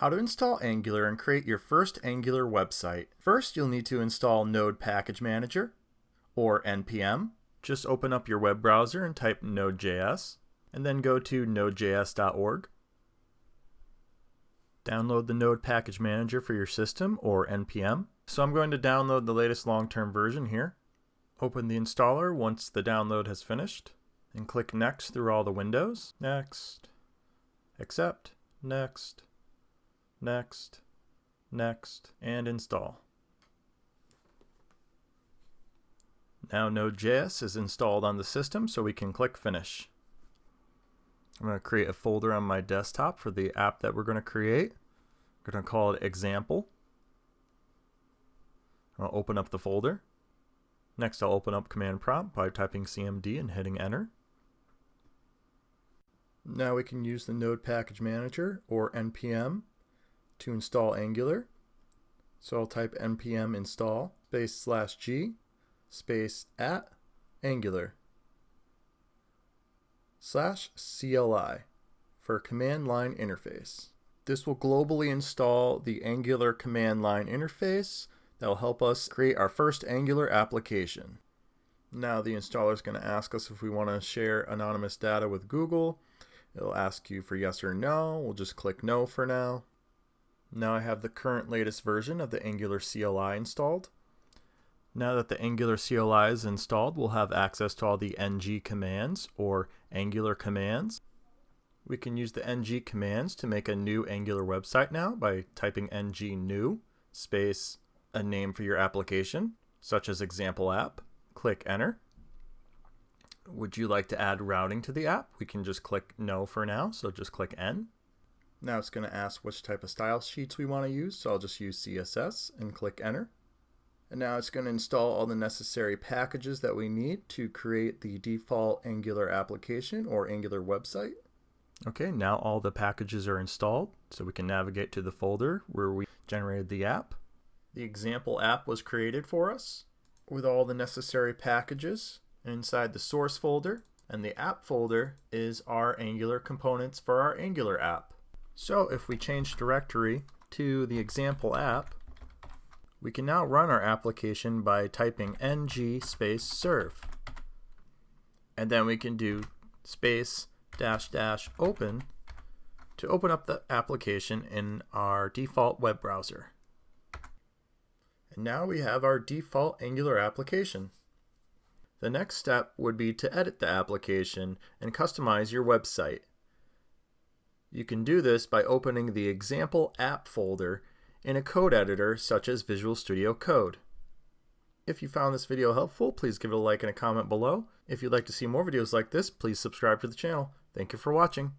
How to install Angular and create your first Angular website. First, you'll need to install Node Package Manager, or NPM. Just open up your web browser and type Node.js, and then go to nodejs.org. Download the Node Package Manager for your system, or NPM. So I'm going to download the latest long-term version here. Open the installer once the download has finished, and click Next through all the windows. Next. Accept. Next. Next. Next. And install. Now Node.js is installed on the system, so we can click Finish. I'm going to create a folder on my desktop for the app that we're going to create. We're going to call it Example. I'll open up the folder. Next, I'll open up Command Prompt by typing CMD and hitting Enter. Now we can use the Node Package Manager, or NPM, to install Angular. So I'll type npm install /g @Angular /CLI for command line interface. This will globally install the Angular command line interface that will help us create our first Angular application. Now the installer is going to ask us if we want to share anonymous data with Google. It'll ask you for yes or no. We'll just click no for now. Now I have the current latest version of the Angular CLI installed. Now that the Angular CLI is installed, we'll have access to all the ng commands, or Angular commands. We can use the ng commands to make a new Angular website now by typing ng new space a name for your application, such as example app. Click Enter. Would you like to add routing to the app? We can just click no for now, so just click N. Now it's going to ask which type of style sheets we want to use, so I'll just use CSS and click Enter. And now it's going to install all the necessary packages that we need to create the default Angular application or Angular website. Okay, now all the packages are installed, so we can navigate to the folder where we generated the app. The example app was created for us with all the necessary packages inside the source folder, and the app folder is our Angular components for our Angular app. So if we change directory to the example app, we can now run our application by typing ng serve. And then we can do -- open to open up the application in our default web browser. And now we have our default Angular application. The next step would be to edit the application and customize your website. You can do this by opening the example app folder in a code editor such as Visual Studio Code. If you found this video helpful, please give it a like and a comment below. If you'd like to see more videos like this, please subscribe to the channel. Thank you for watching.